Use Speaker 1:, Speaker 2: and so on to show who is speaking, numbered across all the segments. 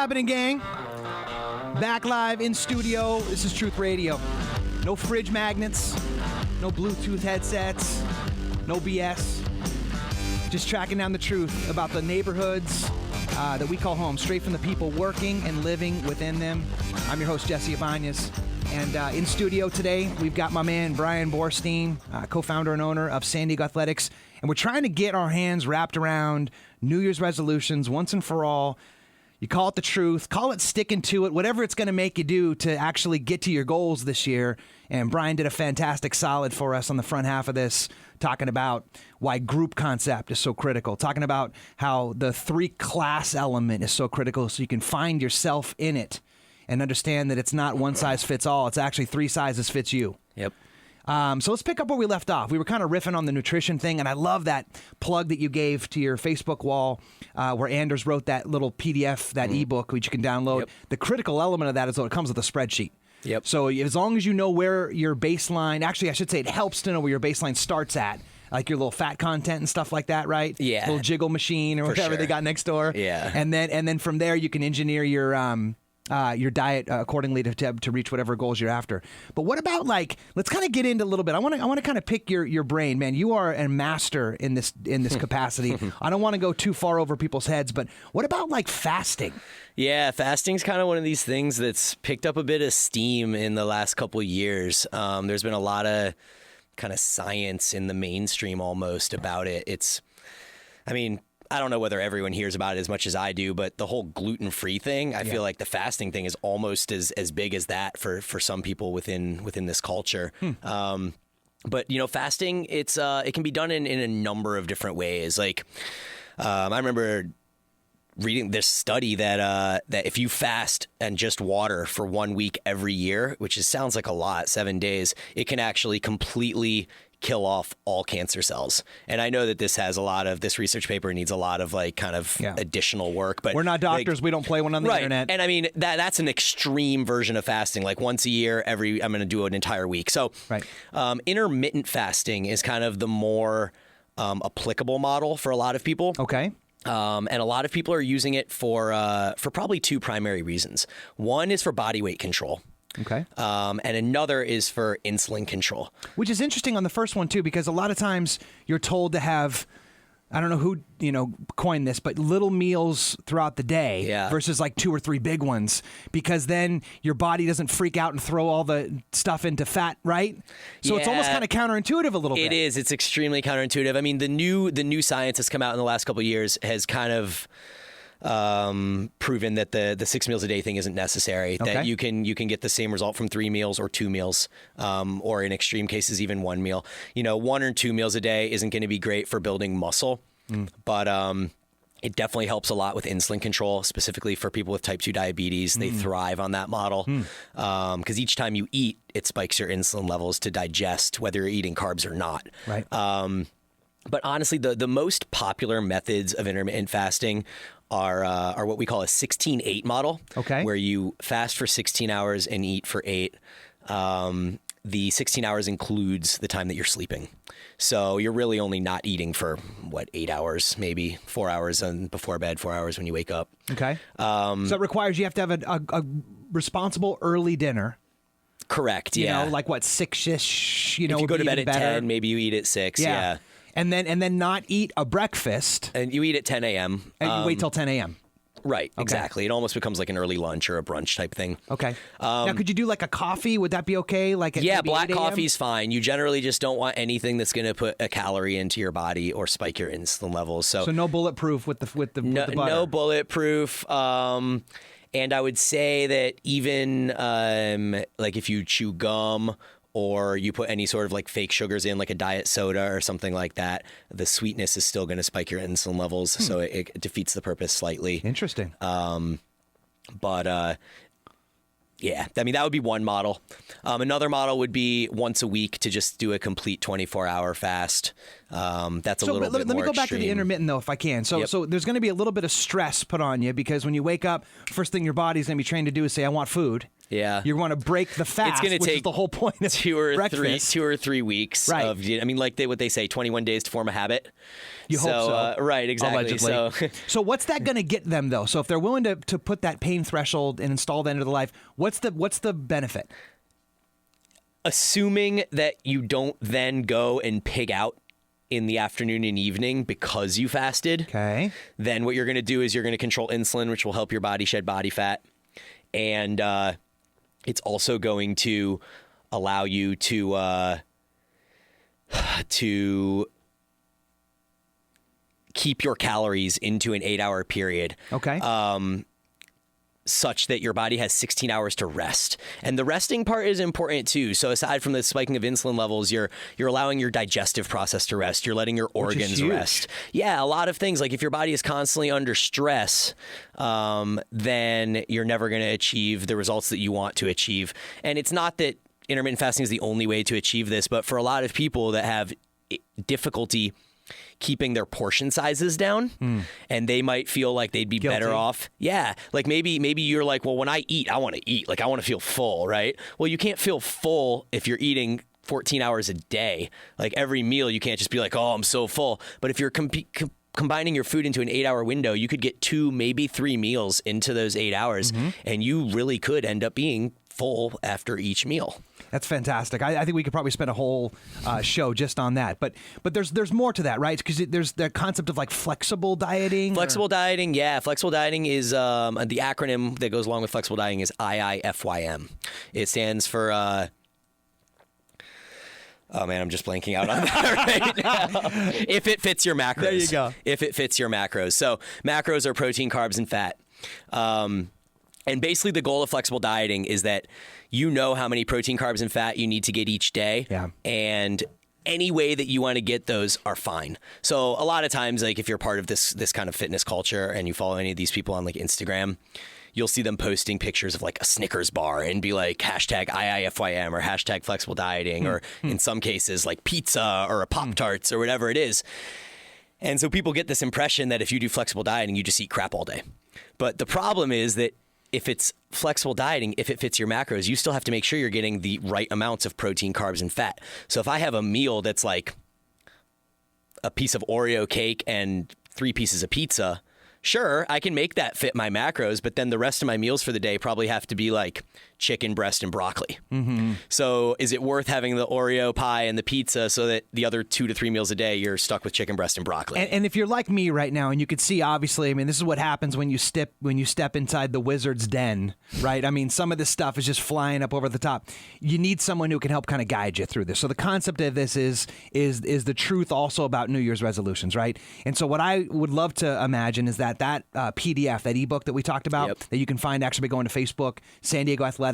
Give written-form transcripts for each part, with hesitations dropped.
Speaker 1: happening, gang? Back live in studio. This is Truth Radio. No fridge magnets, no Bluetooth headsets, no BS. Just tracking down the truth about the neighborhoods that we call home, straight from the people working and living within them. I'm your host, Jesse Ibanez. And in studio today, we've got my man, Bryan Boorstein, co-founder and owner of San Diego Athletics. And we're trying to get our hands wrapped around New Year's resolutions once and for all. You call it the truth, call it sticking to it, whatever it's going to make you do to actually get to your goals this year. And Bryan did a fantastic solid for us on the front half of this, talking about why group concept is so critical, talking about how the 3-class element is so critical so you can find yourself in it and understand that it's not one size fits all. It's actually 3 sizes fits you.
Speaker 2: Yep.
Speaker 1: So let's pick up where we left off. We were kind of riffing on the nutrition thing, and I love that plug that you gave to your Facebook wall where Anders wrote that little PDF, that ebook, which you can download. Yep. The critical element of that is that it comes with a spreadsheet.
Speaker 2: Yep.
Speaker 1: So as long as you know where your baseline, actually I should say it helps to know where your baseline starts at, like your little fat content and stuff like that, right?
Speaker 2: Yeah.
Speaker 1: Little jiggle machine or whatever they got next door.
Speaker 2: Yeah.
Speaker 1: And then from there you can engineer your diet accordingly to reach whatever goals you're after. But what about, like, let's kind of get into a little bit. I want to kind of pick your brain, man. You are a master in this capacity. I don't want to go too far over people's heads, but what about like fasting?
Speaker 2: Yeah, fasting's kind of one of these things that's picked up a bit of steam in the last couple of years. There's been a lot of kind of science in the mainstream almost about it. I don't know whether everyone hears about it as much as I do, but the whole gluten-free thing, I feel like the fasting thing is almost as big as that for some people within this culture. But fasting, it can be done in a number of different ways. Like I remember reading this study that if you fast and just water for 1 week every year, which sounds like a lot, 7 days, it can actually completely kill off all cancer cells. And I know that this research paper needs a lot of additional work, but
Speaker 1: we're not doctors. We don't play one on the internet.
Speaker 2: And I mean, that's an extreme version of fasting, like once a year, I'm going to do an entire week. So intermittent fasting is kind of the more applicable model for a lot of people.
Speaker 1: Okay.
Speaker 2: And a lot of people are using it for probably 2 primary reasons. One is for body weight control.
Speaker 1: Okay.
Speaker 2: And another is for insulin control.
Speaker 1: Which is interesting on the first one, too, because a lot of times you're told to have, I don't know who, coined this, but little meals throughout the day versus like 2 or 3 big ones, because then your body doesn't freak out and throw all the stuff into fat, right? So it's almost kind of counterintuitive a little bit.
Speaker 2: It is. It's extremely counterintuitive. I mean, the new science that's come out in the last couple of years has kind of proven that the 6 meals a day thing isn't necessary. Okay. That you can get the same result from 3 meals or 2 meals, or in extreme cases even 1 meal. 1 or 2 meals a day isn't going to be great for building muscle, but it definitely helps a lot with insulin control, specifically for people with type 2 diabetes. They thrive on that model because each time you eat, it spikes your insulin levels to digest whether you're eating carbs or not.
Speaker 1: Right.
Speaker 2: But honestly, the most popular methods of intermittent fasting are what we call a 16-8 model.
Speaker 1: Okay.
Speaker 2: Where you fast for 16 hours and eat for 8. The 16 hours includes the time that you're sleeping. So you're really only not eating for 8 hours, maybe 4 hours before bed, 4 hours when you wake up.
Speaker 1: Okay. So it requires you have to have a responsible early dinner.
Speaker 2: Correct. Yeah.
Speaker 1: Like 6-ish.
Speaker 2: If you go to bed at 10, maybe you eat at 6. Yeah.
Speaker 1: And then not eat a breakfast.
Speaker 2: And you eat at 10 a.m.
Speaker 1: And you wait till 10 a.m.
Speaker 2: Right, exactly. It almost becomes like an early lunch or a brunch type thing.
Speaker 1: Okay. Now, could you do like a coffee? Would that be okay?
Speaker 2: Black coffee's fine. You generally just don't want anything that's going to put a calorie into your body or spike your insulin levels. So
Speaker 1: no bulletproof with the butter.
Speaker 2: No bulletproof. And I would say that even like if you chew gum or you put any sort of like fake sugars in, like a diet soda or something like that, the sweetness is still going to spike your insulin levels. So it defeats the purpose slightly.
Speaker 1: Interesting.
Speaker 2: But yeah, I mean, that would be one model. Another model would be once a week to just do a complete 24-hour fast. That's a little bit more
Speaker 1: Let me go back to the
Speaker 2: extreme.
Speaker 1: intermittent, though, if I can. So there's going to be a little bit of stress put on you because when you wake up, first thing your body's going to be trained to do is say, I want food.
Speaker 2: Yeah.
Speaker 1: You want to break the fast,
Speaker 2: It's going to
Speaker 1: which
Speaker 2: take
Speaker 1: is the whole point of
Speaker 2: two or
Speaker 1: breakfast.
Speaker 2: 3 weeks.
Speaker 1: Right.
Speaker 2: I mean, like what they say, 21 days to form a habit.
Speaker 1: You hope so.
Speaker 2: Right, exactly.
Speaker 1: Allegedly. So what's that going to get them, though? So if they're willing to put that pain threshold and install that into their life, what's the benefit?
Speaker 2: Assuming that you don't then go and pig out in the afternoon and evening because you fasted,
Speaker 1: okay,
Speaker 2: then what you're going to do is you're going to control insulin, which will help your body shed body fat. And it's also going to allow you to keep your calories into an 8-hour period.
Speaker 1: Okay.
Speaker 2: Such that your body has 16 hours to rest. And the resting part is important too. So aside from the spiking of insulin levels, you're allowing your digestive process to rest. You're letting your organs rest. Yeah, a lot of things. Like if your body is constantly under stress, then you're never going to achieve the results that you want to achieve. And it's not that intermittent fasting is the only way to achieve this, but for a lot of people that have difficulty keeping their portion sizes down, and they might feel like they'd be better off. Yeah. Like maybe you're like, well, when I eat, I want to eat. Like I want to feel full, right? Well, you can't feel full if you're eating 14 hours a day. Like every meal, you can't just be like, oh, I'm so full. But if you're combining your food into an 8-hour window, you could get 2, maybe 3 meals into those 8 hours, and you really could end up being full after each meal.
Speaker 1: That's fantastic. I think we could probably spend a whole show just on that. But there's more to that, right? Because there's the concept of like flexible dieting.
Speaker 2: Flexible dieting, yeah. Flexible dieting is the acronym that goes along with flexible dieting is IIFYM. It stands for. Oh man, I'm just blanking out on that right now. If it fits your macros.
Speaker 1: There you go.
Speaker 2: If it fits your macros. So macros are protein, carbs, and fat. And basically the goal of flexible dieting is that you know how many protein, carbs, and fat you need to get each day.
Speaker 1: Yeah.
Speaker 2: And any way that you want to get those are fine. So a lot of times, like if you're part of this kind of fitness culture and you follow any of these people on like Instagram, you'll see them posting pictures of like a Snickers bar and be like hashtag IIFYM or hashtag flexible dieting, or in some cases like pizza or a Pop-Tarts or whatever it is. And so people get this impression that if you do flexible dieting, you just eat crap all day. But the problem is that if it's flexible dieting, if it fits your macros, you still have to make sure you're getting the right amounts of protein, carbs, and fat. So if I have a meal that's like a piece of Oreo cake and 3 pieces of pizza, sure, I can make that fit my macros, but then the rest of my meals for the day probably have to be like chicken breast and broccoli. So is it worth having the Oreo pie and the pizza so that the other 2 to 3 meals a day you're stuck with chicken breast and broccoli?
Speaker 1: And if you're like me right now, and you could see, obviously, I mean, this is what happens when you step inside the wizard's den, right? I mean, some of this stuff is just flying up over the top. You need someone who can help kind of guide you through this. So the concept of this is the truth also about New Year's resolutions, right? And so what I would love to imagine is that PDF, that ebook that we talked about, that you can find actually by going to Facebook, San Diego Athletics,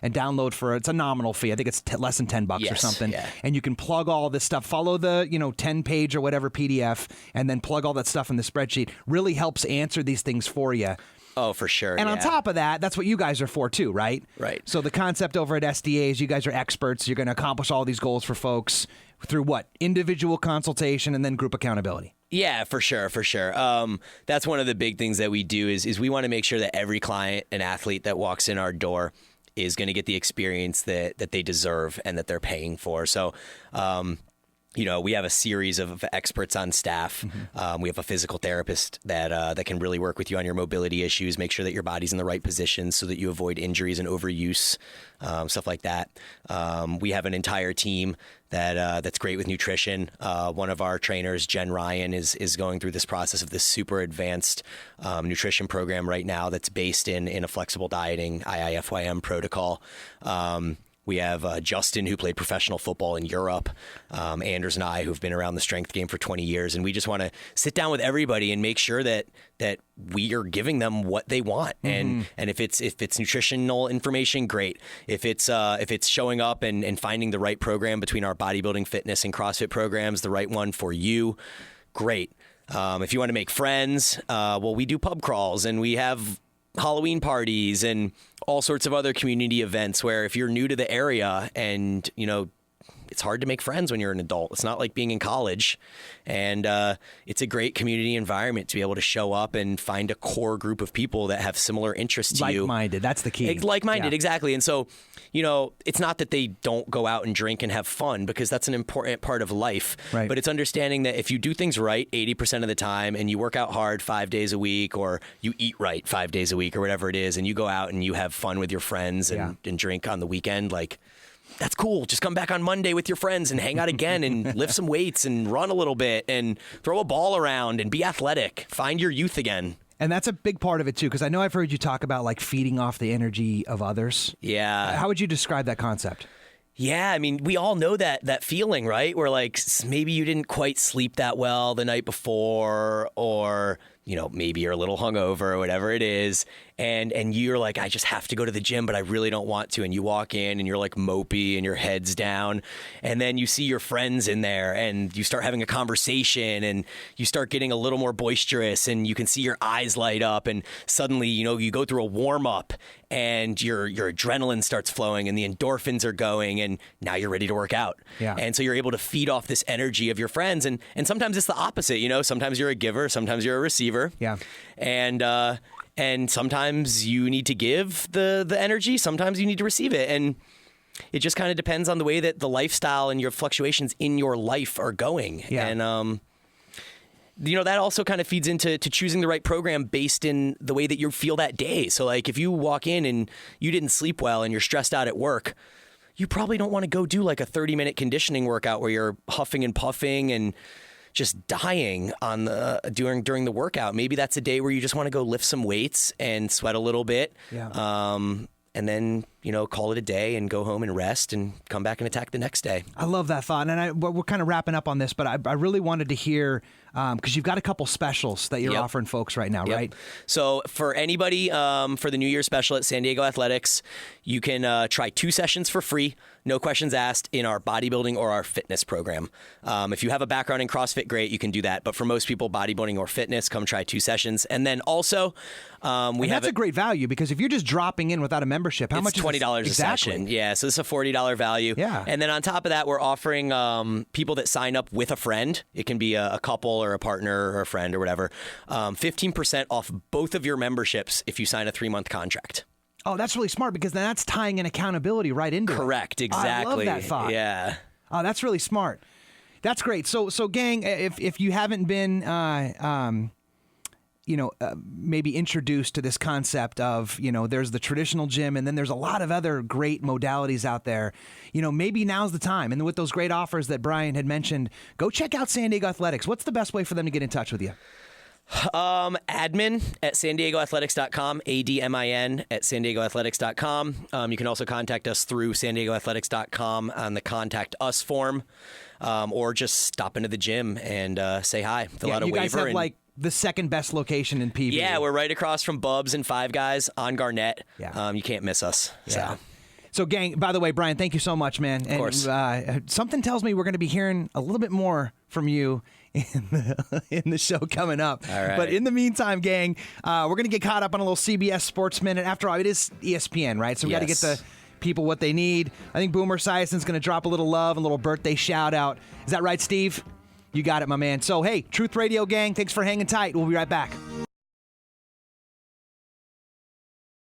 Speaker 1: and download it's a nominal fee. I think it's less than $10 or something.
Speaker 2: Yeah.
Speaker 1: And you can plug all this stuff, follow the 10-page or whatever PDF, and then plug all that stuff in the spreadsheet. Really helps answer these things for you.
Speaker 2: Oh, for sure.
Speaker 1: And on top of that, that's what you guys are for too, right?
Speaker 2: Right.
Speaker 1: So the concept over at SDA is you guys are experts. You're going to accomplish all these goals for folks through what? Individual consultation and then group accountability.
Speaker 2: Yeah, for sure. That's one of the big things that we do is we want to make sure that every client and athlete that walks in our door is going to get the experience that they deserve and that they're paying for. So, we have a series of experts on staff. We have a physical therapist that can really work with you on your mobility issues, make sure that your body's in the right position so that you avoid injuries and overuse, stuff like that. We have an entire team that's great with nutrition. One of our trainers, Jen Ryan, is going through this process of this super advanced nutrition program right now that's based in a flexible dieting IIFYM protocol. We have Justin, who played professional football in Europe, Anders and I, who've been around the strength game for 20 years. And we just want to sit down with everybody and make sure that we are giving them what they want. And if it's nutritional information, great. If it's showing up and finding the right program between our bodybuilding, fitness, and CrossFit programs, the right one for you, great. If you want to make friends, we do pub crawls, and we have Halloween parties and all sorts of other community events where if you're new to the area and, it's hard to make friends when you're an adult. It's not like being in college. And it's a great community environment to be able to show up and find a core group of people that have similar interests to you.
Speaker 1: Like-minded. That's the key.
Speaker 2: Like-minded, exactly. And so, it's not that they don't go out and drink and have fun, because that's an important part of life.
Speaker 1: Right.
Speaker 2: But it's understanding that if you do things right 80% of the time and you work out hard 5 days a week, or you eat right 5 days a week or whatever it is, and you go out and you have fun with your friends and drink on the weekend, like, that's cool. Just come back on Monday with your friends and hang out again and lift some weights and run a little bit and throw a ball around and be athletic. Find your youth again.
Speaker 1: And that's a big part of it, too, because I know I've heard you talk about, like, feeding off the energy of others.
Speaker 2: Yeah.
Speaker 1: How would you describe that concept?
Speaker 2: Yeah, I mean, we all know that feeling, right? Where, like, maybe you didn't quite sleep that well the night before, or, maybe you're a little hungover or whatever it is. And you're like, I just have to go to the gym, but I really don't want to. And you walk in and you're like mopey and your head's down. And then you see your friends in there and you start having a conversation and you start getting a little more boisterous and you can see your eyes light up. And suddenly, you go through a warm up and your adrenaline starts flowing and the endorphins are going and now you're ready to work out.
Speaker 1: Yeah.
Speaker 2: And so you're able to feed off this energy of your friends. And sometimes it's the opposite, sometimes you're a giver, sometimes you're a receiver.
Speaker 1: Yeah.
Speaker 2: And sometimes you need to give the energy, sometimes you need to receive it. And it just kind of depends on the way that the lifestyle and your fluctuations in your life are going.
Speaker 1: Yeah.
Speaker 2: And, that also kind of feeds into choosing the right program based in the way that you feel that day. So, like, if you walk in and you didn't sleep well and you're stressed out at work, you probably don't want to go do like a 30-minute conditioning workout where you're huffing and puffing and just dying on during the workout. Maybe that's a day where you just want to go lift some weights and sweat a little bit.
Speaker 1: Yeah.
Speaker 2: And then, call it a day and go home and rest and come back and attack the next day.
Speaker 1: I love that thought. And we're kind of wrapping up on this, but I really wanted to hear, because you've got a couple specials that you're offering folks right now, right?
Speaker 2: So for anybody, for the New Year special at San Diego Athletics, you can try 2 sessions for free, no questions asked, in our bodybuilding or our fitness program. If you have a background in CrossFit, great, you can do that. But for most people, bodybuilding or fitness, come try 2 sessions. And then also,
Speaker 1: that's a great value, because if you're just dropping in without a membership, how much is
Speaker 2: $20 a session. Yeah, so this is a $40 value.
Speaker 1: Yeah.
Speaker 2: And then on top of that, we're offering people that sign up with a friend. It can be a couple or a partner or a friend or whatever. 15% off both of your memberships if you sign a 3-month contract.
Speaker 1: Oh, that's really smart, because then that's tying in accountability right into it.
Speaker 2: Correct, exactly.
Speaker 1: I love that thought.
Speaker 2: Yeah.
Speaker 1: Oh, that's really smart. That's great. So gang, if you haven't been maybe introduced to this concept of, there's the traditional gym and then there's a lot of other great modalities out there, maybe now's the time. And with those great offers that Bryan had mentioned, go check out San Diego Athletics. What's the best way for them to get in touch with you?
Speaker 2: Admin at SanDiegoAthletics.com, ADMIN at SanDiegoAthletics.com. You can also contact us through SanDiegoAthletics.com on the Contact Us form, or just stop into the gym and say hi, fill out a waiver.
Speaker 1: You guys have the second best location in PV.
Speaker 2: Yeah, we're right across from Bubs and Five Guys on Garnett.
Speaker 1: Yeah.
Speaker 2: You can't miss us.
Speaker 1: Yeah. So, gang, by the way, Bryan, thank you so much, man.
Speaker 2: Of course.
Speaker 1: Something tells me we're going to be hearing a little bit more from you in the show coming up.
Speaker 2: All right.
Speaker 1: But in the meantime, gang, we're going to get caught up on a little CBS Sports Minute. After all, it is ESPN, right? So we got to get the people what they need. I think Boomer Esiason's going to drop a little love, a little birthday shout out. Is that right, Steve? You got it, my man. So, hey, Truth Radio gang, thanks for hanging tight. We'll be right back.